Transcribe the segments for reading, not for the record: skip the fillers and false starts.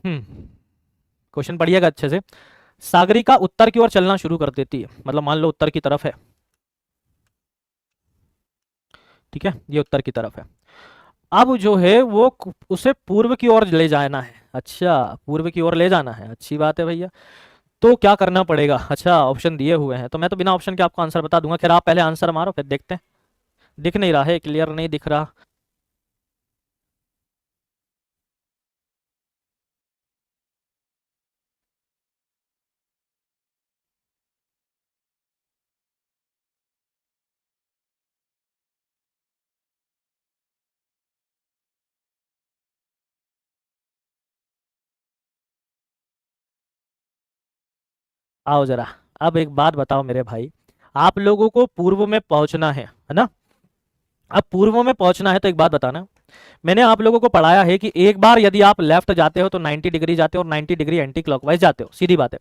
Question पढ़िएगा अच्छे से। सागरिका उत्तर की ओर चलना शुरू कर देती है, मतलब मान लो उत्तर की तरफ है, ठीक है, ये उत्तर की तरफ है। अब जो है वो उसे पूर्व की ओर ले जाना है। अच्छा, पूर्व की ओर ले जाना है, अच्छी बात है भैया। तो क्या करना पड़ेगा? अच्छा, ऑप्शन दिए हुए हैं तो मैं तो बिना ऑप्शन के आपको आंसर बता दूंगा। खैर आप पहले आंसर मारो फिर देखते हैं। दिख नहीं रहा है, क्लियर नहीं दिख रहा। आओ जरा, अब एक बात बताओ मेरे भाई, आप लोगों को पूर्व में पहुंचना है ना? अब पूर्व में पहुंचना है तो एक बात बताना, मैंने आप लोगों को पढ़ाया है कि एक बार यदि आप लेफ्ट जाते हो तो 90 डिग्री जाते हो और 90 डिग्री एंटी क्लॉकवाइज जाते हो, सीधी बात है।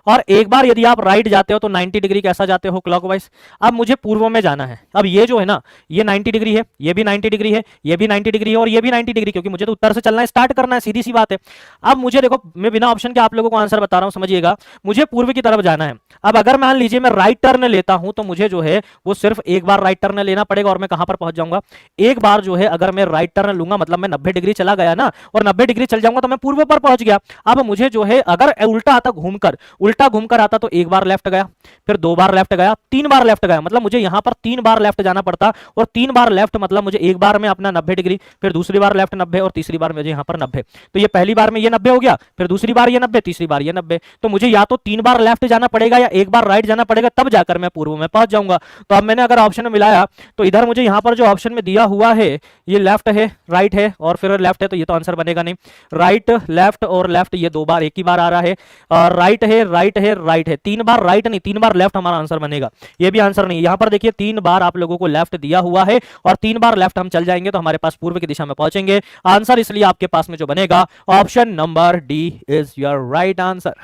और एक बार यदि आप राइट जाते हो तो 90 डिग्री कैसा जाते हो? क्लॉकवाइज। अब मुझे पूर्व में जाना है। अब ये जो है ना, ये 90 डिग्री है, ये भी 90 डिग्री है, ये भी 90 डिग्री है और ये भी 90 डिग्री, क्योंकि मुझे तो उत्तर से चलना स्टार्ट करना है, सीधी सी बात है। अब मुझे देखो, मैं बिना ऑप्शन के आप लोगों को आंसर बता रहा हूं, समझिएगा। मुझे पूर्व की तरफ जाना है। अब अगर मान लीजिए मैं राइट टर्न लेता हूं तो मुझे जो है वो सिर्फ एक बार राइट टर्न लेना पड़ेगा और मैं कहां पर पहुंच जाऊंगा? एक बार जो है अगर मैं राइट टर्न लूंगा मतलब मैं 90 डिग्री चला गया ना, और 90 डिग्री चल जाऊंगा तो मैं पूर्व पर पहुंच गया। अब मुझे जो है अगर उल्टा घूमकर आता तो एक बार लेफ्ट गया, फिर दो बार लेफ्ट गया, तीन बार लेफ्ट गया, मतलब मुझे यहां पर तीन बार लेफ्ट जाना पड़ता। और तीन बार लेफ्ट मतलब मुझे एक बार में अपना 90 डिग्री, फिर दूसरी बार लेफ्ट 90 और तीसरी बार मुझे यहां पर 90। तो ये पहली बार में ये 90 हो गया, फिर दूसरी बार ये 90, तीसरी बार ये 90। तो मुझे या तो तीन बार लेफ्ट जाना पड़ेगा या एक बार राइट जाना पड़ेगा, तब जाकर मैं पूर्व में पहुंच जाऊंगा। तो अब मैंने अगर ऑप्शन में मिलाया तो इधर मुझे यहां पर जो ऑप्शन में दिया हुआ है, ये लेफ्ट है, राइट है और फिर लेफ्ट है, तो ये तो आंसर बनेगा नहीं। राइट लेफ्ट और लेफ्ट ये दो बार एक ही बार आ रहा है। और राइट है, राइट है, राइट है, तीन बार राइट नहीं, तीन बार लेफ्ट हमारा आंसर बनेगा। ये भी आंसर नहीं। यहां पर देखिए तीन बार आप लोगों को लेफ्ट दिया हुआ है और तीन बार लेफ्ट हम चल जाएंगे तो हमारे पास पूर्व की दिशा में पहुंचेंगे। आंसर इसलिए आपके पास में जो बनेगा, option number D is your right answer.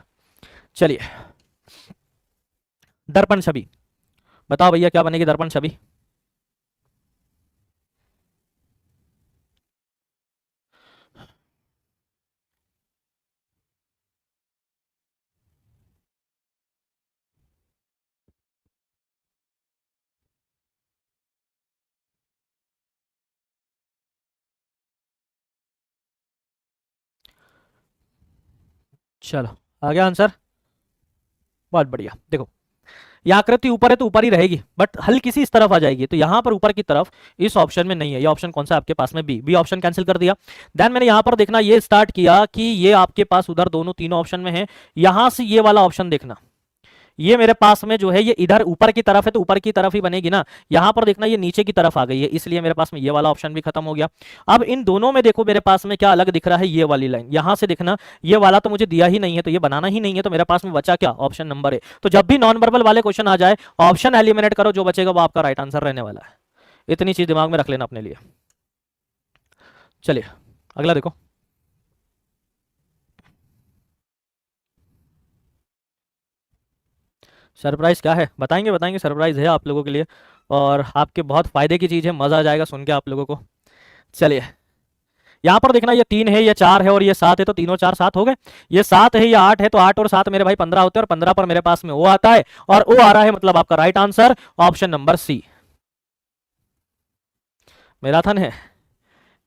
चलिए, दर्पण छवि, बताओ भैया क्या बनेगी दर्पण छवि? चलो, आ गया आंसर। बहुत बढ़िया। देखो, ये आकृति ऊपर है तो ऊपर ही रहेगी, बट हल्की सी इस तरफ आ जाएगी, तो यहां पर ऊपर की तरफ इस ऑप्शन में नहीं है। ये ऑप्शन कौन सा आपके पास में? बी। बी ऑप्शन कैंसिल कर दिया। देन मैंने यहां पर देखना ये स्टार्ट किया कि ये आपके पास उधर दोनों तीनों ऑप्शन में है। यहां से ये वाला ऑप्शन देखना, ये मेरे पास में जो है ये इधर ऊपर की तरफ है तो ऊपर की तरफ ही बनेगी ना। यहां पर देखना ये नीचे की तरफ आ गई है, इसलिए मेरे पास में ये वाला ऑप्शन भी खत्म हो गया। अब इन दोनों में देखो मेरे पास में क्या अलग दिख रहा है, ये वाली लाइन यहां से देखना, ये वाला तो मुझे दिया ही नहीं है तो ये बनाना ही नहीं है, तो मेरे पास में बचा क्या? Option number A. तो जब भी नॉन वर्बल वाले क्वेश्चन आ जाए, ऑप्शन एलिमिनेट करो, जो बचेगा वो आपका राइट आंसर रहने वाला है। इतनी चीज दिमाग में रख लेना अपने लिए। चलिए, अगला देखो। सरप्राइज क्या है? बताएंगे बताएंगे, सरप्राइज है आप लोगों के लिए और आपके बहुत फायदे की चीज है, मजा आ जाएगा सुन के आप लोगों को। चलिए, यहाँ पर देखना, ये तीन है, ये चार है और ये सात है, तो तीनों चार सात हो गए। ये सात है, ये आठ है, तो आठ और सात मेरे भाई 15 होते हैं और 15 पर मेरे पास में ओ आता है और ओ आ रहा है, मतलब आपका right answer option number C. Marathon है,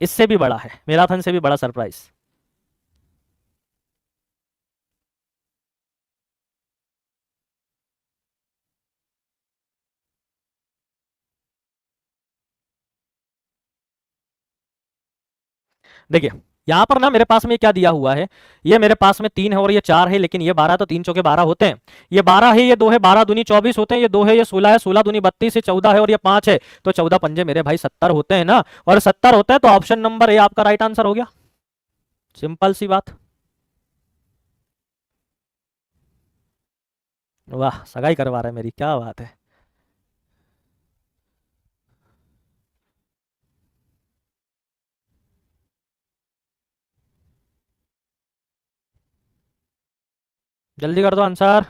इससे भी बड़ा है, मैराथन से भी बड़ा सरप्राइज। देखिए, यहाँ पर ना मेरे पास में क्या दिया हुआ है, ये मेरे पास में तीन है और ये चार है, लेकिन ये 12, तो तीन चौके 12 होते हैं। ये 12 है, ये दो है, 12 दूनी 24 होते हैं, ये दो है, ये 16 है, 16 दूनी 32 है, 14 है और ये 5 है, तो 14 पंजे मेरे भाई 70 होते हैं ना। और 70 होते हैं तो ऑप्शन नंबर ए आपका राइट आंसर हो गया। सिंपल सी बात। वाह, सगाई करवा रहा है मेरी, क्या बात है। जल्दी कर दो आंसर।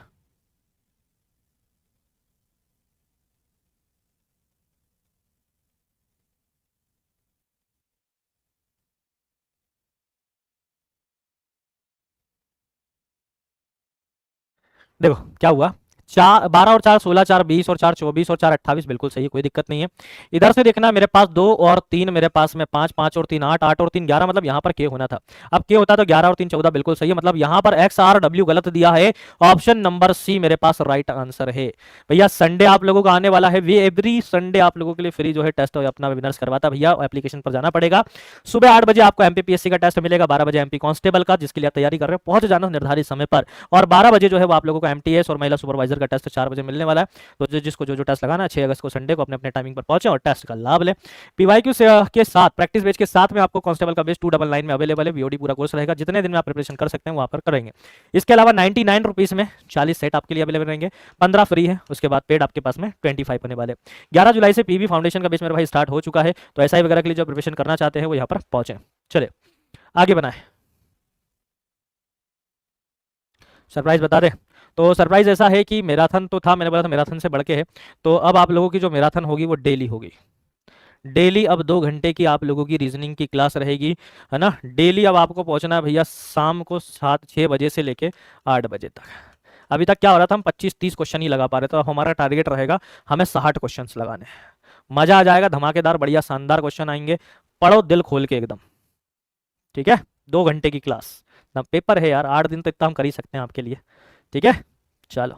देखो क्या हुआ, 12 और 4 16, 4 20 और 4 24 और 4 28, बिल्कुल सही है, कोई दिक्कत नहीं है। इधर से देखना मेरे पास 2 और 3, मेरे पास में 5, 5 और 3 8, 8 और 3 11, मतलब यहाँ पर के होना था। अब के होता तो 11 और 3 14, बिल्कुल सही है, मतलब यहाँ पर एक्स आर डब्ल्यू गलत दिया है। ऑप्शन नंबर सी मेरे पास राइट आंसर है। भैया संडे आप लोगों का आने वाला है, वे एवरी संडे आप लोगों के लिए फ्री जो है टेस्ट अपना वेबिनार्स करवाता। भैया एप्लीकेशन पर जाना पड़ेगा। सुबह 8 बजे आपको एमपीपीएससी का टेस्ट मिलेगा, 12 बजे एमपी कांस्टेबल का, जिसके लिए आप तैयारी कर रहे हो, पहुंच जाना निर्धारित समय पर। और 12 बजे जो है वो आप लोगों को एमटीएस और महिला सुपरवाइजर का टेस्ट 4 बजे मिलने वाला है। तो जिसको जो टेस्ट लगाना है 6 अगस्त को संडे को अपने अपने टाइमिंग पर पहुंचे और टेस्ट का लाभ ले। पीवाईक्यू के साथ प्रैक्टिस बेच के साथ में आपको कांस्टेबल का बेच 299 में अवेलेबल है। वीओडी पूरा कोर्स रहेगा, जितने दिन में आप प्रिपरेशन कर सकते हैं वहां पर करेंगे। इसके अलावा 99 रुपीज में 40 सेट आपके लिए अवेलेबल रहेंगे, 15 फ्री है, उसके बाद पेड आपके पास में 25 होने वाले। 11 जुलाई से पीवी फाउंडेशन का बेच मेरे भाई स्टार्ट हो चुका है, तो एसआई वगैरह के लिए जो प्रिपरेशन करना चाहते हैं वो यहाँ पर पहुंचे। चले आगे बनाए, सरप्राइज बता दें। तो सरप्राइज ऐसा है कि मैराथन तो था, मैंने बोला था मैराथन से बढ़ के है। तो अब आप लोगों की जो मैराथन होगी वो डेली होगी। डेली अब 2 घंटे की आप लोगों की रीजनिंग की क्लास रहेगी, है ना। डेली अब आपको पहुंचना है भैया शाम को 6 बजे से लेके 8 बजे तक। अभी तक क्या हो रहा था, हम 25-30 क्वेश्चन ही लगा पा रहे थे, तो हमारा टारगेट रहेगा हमें 60 क्वेश्चन लगाने हैं। मजा आ जाएगा, धमाकेदार बढ़िया शानदार क्वेश्चन आएंगे। पढ़ो दिल खोल के एकदम, ठीक है। 2 घंटे की क्लास ना, पेपर है यार, 8 दिन तो इतना हम कर ही सकते हैं आपके लिए, ठीक है। चलो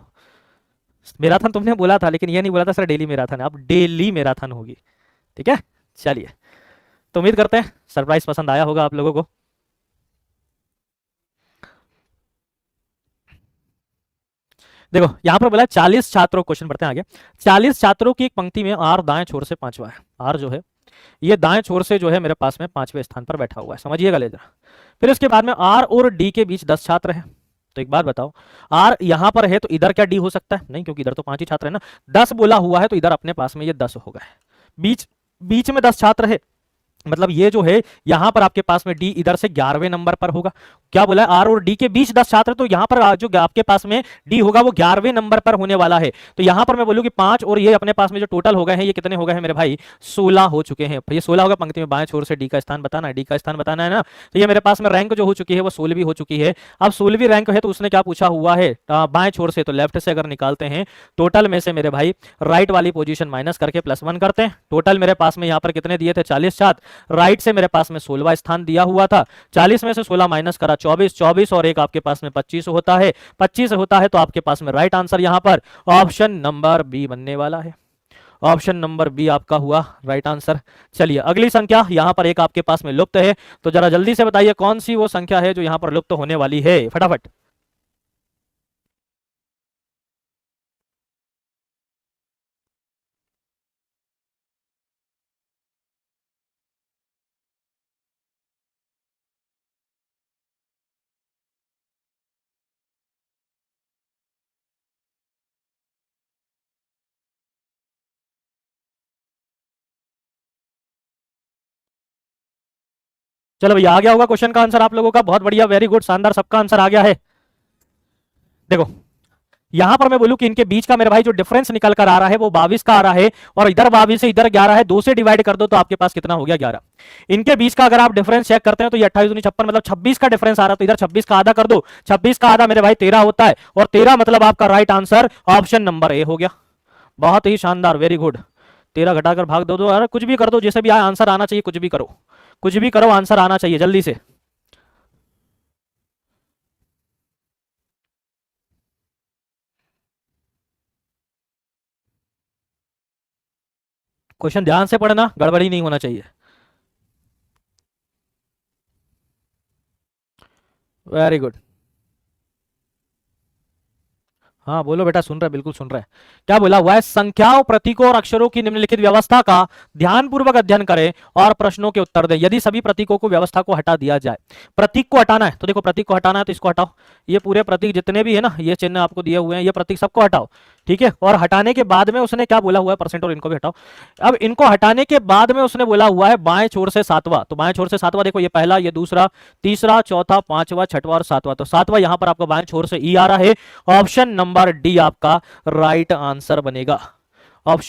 मैराथन तुमने बोला था, लेकिन ये नहीं बोला था सर डेली मैराथन है, अब डेली मैराथन होगी, ठीक है। चलिए, तो उम्मीद करते हैं सरप्राइज पसंद आया होगा आप लोगों को। देखो यहाँ पर बोला 40 छात्रों, क्वेश्चन पढ़ते हैं आगे। 40 छात्रों की एक पंक्ति में आर दाएं छोर से पांचवा है। आर जो है ये दाएं छोर से जो है मेरे पास में 5वें स्थान पर बैठा हुआ है, समझिएगा ले जरा। फिर उसके बाद में आर और डी के बीच 10 छात्र हैं। तो एक बात बताओ, आर यहां पर है तो इधर क्या डी हो सकता है? नहीं, क्योंकि इधर तो 5 ही छात्र है ना। 10 बोला हुआ है तो इधर अपने पास में ये 10 होगा। बीच बीच में 10 छात्र है, मतलब ये जो है यहां पर आपके पास में डी इधर से 11वें नंबर पर होगा। क्या बोला है, आर और डी के बीच 10 छात्र, तो यहां पर जो आपके पास में डी होगा वो 11वें नंबर पर होने वाला है। तो यहां पर मैं बोलूं कि 5 और ये अपने पास में जो टोटल हो गए हैं, ये कितने हो गए हैं मेरे भाई? 16 हो चुके हैं। ये 16 होगा, पंक्ति में बाएं छोर से डी का स्थान बताना है, डी का स्थान बताना है ना। तो ये मेरे पास में रैंक जो हो चुकी है वो 16वीं हो चुकी है। अब 16वीं रैंक है तो उसने क्या पूछा हुआ है बाएं छोर से, तो लेफ्ट से अगर निकालते हैं टोटल में से मेरे भाई राइट वाली पोजीशन माइनस करके +1 करते हैं। टोटल मेरे पास में यहाँ पर कितने दिए थे? 40 छात्र। राइट से मेरे पास में 16वां स्थान दिया हुआ था। 40 में से 16 माइनस करा 24, 24 और एक आपके पास में 25 होता है। 25 होता है तो आपके पास में राइट आंसर यहां पर ऑप्शन नंबर बी बनने वाला है। ऑप्शन नंबर बी आपका हुआ राइट आंसर। चलिए अगली संख्या, यहां पर एक आपके पास में लुप्त है, तो जरा जल्दी से बताइए कौन सी वो संख्या है जो यहां पर लुप्त होने वाली है, फटाफट। चलो भैया आ गया होगा क्वेश्चन का आंसर आप लोगों का, बहुत बढ़िया, वेरी गुड, शानदार, सबका आंसर आ गया है। देखो यहां पर मैं बोलूं कि इनके बीच का मेरे भाई जो डिफरेंस निकल कर आ रहा है वो 22 का आ रहा है, और इधर 22 से इधर 11 है, 2 से डिवाइड कर दो तो आपके पास कितना हो गया? 11। इनके बीच का अगर आप डिफरेंस चेक करते हैं तो ये 28 दूनी 56, मतलब 26 का डिफरेंस आ रहा है, तो इधर 26 का आधा कर दो, 26 का आधा मेरे भाई 13 होता है, और 13 मतलब आपका right answer option number A हो गया। बहुत ही शानदार, वेरी गुड। 13 घटाकर भाग दो, अरे कुछ भी कर दो, जैसे भी आंसर आना चाहिए, कुछ भी करो, कुछ भी करो, आंसर आना चाहिए जल्दी से। क्वेश्चन ध्यान से पढ़ना, गड़बड़ी नहीं होना चाहिए। Very good. हाँ बोलो बेटा, सुन रहा है, बिल्कुल सुन रहा है। क्या बोला हुआ है? संख्याओं, प्रतीकों और अक्षरों की निम्नलिखित व्यवस्था का ध्यानपूर्वक अध्ययन करें और प्रश्नों के उत्तर दें यदि सभी प्रतीकों को व्यवस्था को हटा दिया जाए। प्रतीक को हटाना है तो देखो, प्रतीक को हटाना है तो इसको हटाओ, ये पूरे प्रतीक जितने भी है ना, ये चिन्ह आपको दिए हुए हैं, ये प्रतीक सबको हटाओ, ठीक है। और हटाने के बाद में उसने क्या बोला हुआ है? परसेंट, और इनको भी हटाओ। अब इनको हटाने के बाद में उसने बोला हुआ है बाएं छोर से सातवां, तो बाएं छोर से सातवां देखो, ये पहला, ये दूसरा, तीसरा, चौथा, पांचवा, छठवां और सातवां, तो सातवां यहां पर आपका बाएं छोर से ई आ रहा है। ऑप्शन नंबर डी आपका राइट आंसर बनेगा। ऑप्शन